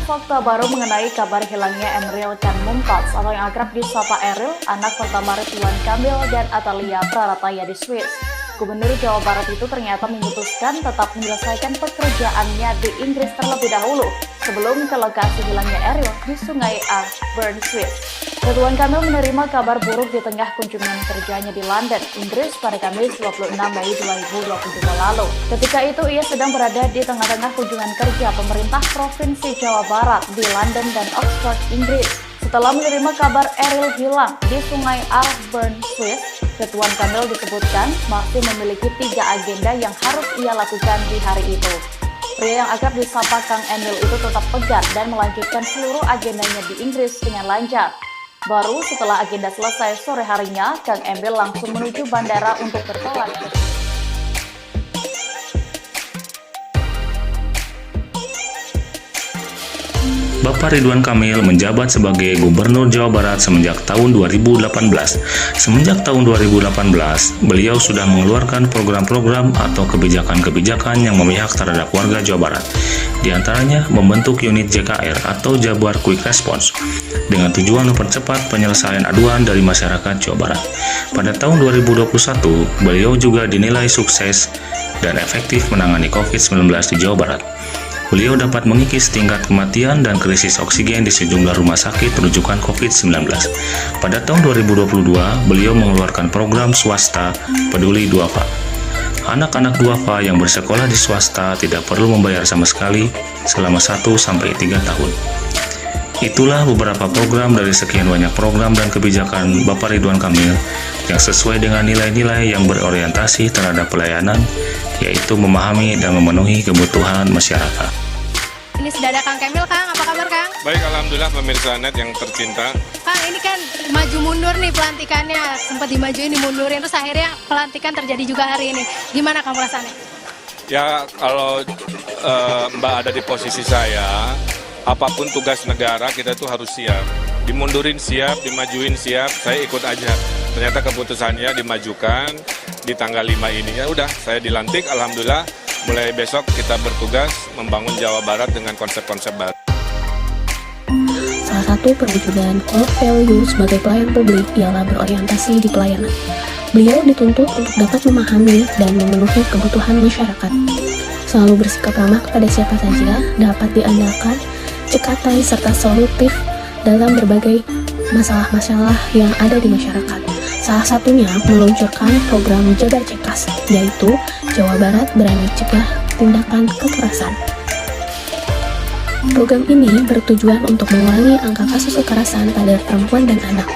Fakta baru mengenai kabar hilangnya Emril Khan Mumtaz atau yang akrab disapa Eril, anak pertama Ridwan Kamil dan Atalia Prarataya di Swiss. Gubernur Jawa Barat itu ternyata memutuskan tetap menyelesaikan pekerjaannya di Inggris terlebih dahulu sebelum ke lokasi hilangnya Eril di Sungai Ashburn, Swiss. Ridwan Kamil menerima kabar buruk di tengah kunjungan kerjanya di London, Inggris pada Kamis 26 Mei 2022 lalu. Ketika itu ia sedang berada di tengah-tengah kunjungan kerja pemerintah Provinsi Jawa Barat di London dan Oxford, Inggris. Setelah menerima kabar Eril hilang di Sungai Ashburn, Swiss, Ridwan Kamil disebutkan masih memiliki 3 agenda yang harus ia lakukan di hari itu. Pria yang akrab disapa Kang Emil itu tetap tegar dan melanjutkan seluruh agendanya di Inggris dengan lancar. Baru setelah agenda selesai sore harinya, Kang Emil langsung menuju bandara untuk bertolak. Bapak Ridwan Kamil menjabat sebagai Gubernur Jawa Barat semenjak tahun 2018. Semenjak tahun 2018, beliau sudah mengeluarkan program-program atau kebijakan-kebijakan yang memihak terhadap warga Jawa Barat. Di antaranya membentuk unit JKR atau Jabar Quick Response dengan tujuan mempercepat penyelesaian aduan dari masyarakat Jawa Barat. Pada tahun 2021, beliau juga dinilai sukses dan efektif menangani COVID-19 di Jawa Barat. Beliau dapat mengikis tingkat kematian dan krisis oksigen di sejumlah rumah sakit rujukan COVID-19. Pada tahun 2022, beliau mengeluarkan program swasta Peduli Duafa. Anak-anak duafa yang bersekolah di swasta tidak perlu membayar sama sekali selama 1-3 tahun. Itulah beberapa program dari sekian banyak program dan kebijakan Bapak Ridwan Kamil yang sesuai dengan nilai-nilai yang berorientasi terhadap pelayanan, yaitu memahami dan memenuhi kebutuhan masyarakat. Ini sudah ada Kang Kamil. Kang, apa kabar Kang? Baik, alhamdulillah pemirsa net yang tercinta. Kang, ini kan maju mundur nih pelantikannya, sempat dimajuin, dimundurin, terus akhirnya pelantikan terjadi juga hari ini. Gimana Kang perasaannya? Ya, kalau Mbak ada di posisi saya, apapun tugas negara kita tuh harus siap. Dimundurin siap, dimajuin siap, saya ikut aja. Ternyata keputusannya dimajukan di tanggal 5 ini. Ya udah, saya dilantik, alhamdulillah. Mulai besok kita bertugas membangun Jawa Barat dengan konsep-konsep baru. Salah satu perwujudan core value sebagai pelayan publik ialah berorientasi di pelayanan. Beliau dituntut untuk dapat memahami dan memenuhi kebutuhan masyarakat. Selalu bersikap ramah kepada siapa saja, dapat diandalkan, cekatan serta solutif dalam berbagai masalah-masalah yang ada di masyarakat. Salah satunya meluncurkan program Jabar Cekas, yaitu Jawa Barat Berani Cegah Tindakan Kekerasan. Program ini bertujuan untuk mengurangi angka kasus kekerasan pada perempuan dan anak.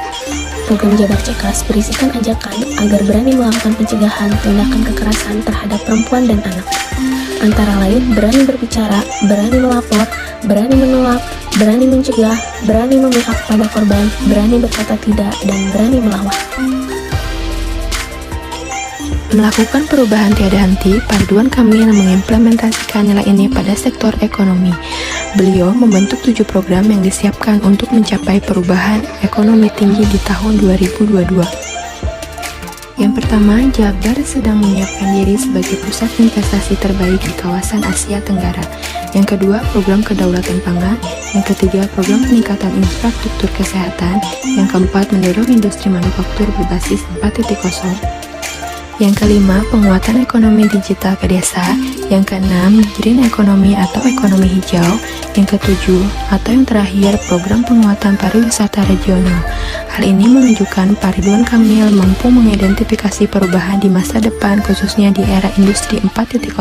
Program Jabar Cekas berisikan ajakan agar berani melakukan pencegahan tindakan kekerasan terhadap perempuan dan anak. Antara lain, berani berbicara, berani melapor, berani menolak, berani mencegah, berani memihak pada korban, berani berkata tidak, dan berani melawan. Melakukan perubahan tiada henti, Pak Ridwan Kamil mengimplementasikan nilai ini pada sektor ekonomi. Beliau membentuk 7 program yang disiapkan untuk mencapai perubahan ekonomi tinggi di tahun 2022. Yang pertama, Jabar sedang menyiapkan diri sebagai pusat investasi terbaik di kawasan Asia Tenggara. Yang kedua, program kedaulatan pangan. Yang ketiga, program peningkatan infrastruktur kesehatan. Yang keempat, mendorong industri manufaktur berbasis 4.0. Yang kelima, penguatan ekonomi digital ke desa. Yang keenam, green ekonomi atau ekonomi hijau. Yang ketujuh, atau yang terakhir, program penguatan pariwisata regional. Hal ini menunjukkan Pak Ridwan Kamil mampu mengidentifikasi perubahan di masa depan khususnya di era industri 4.0.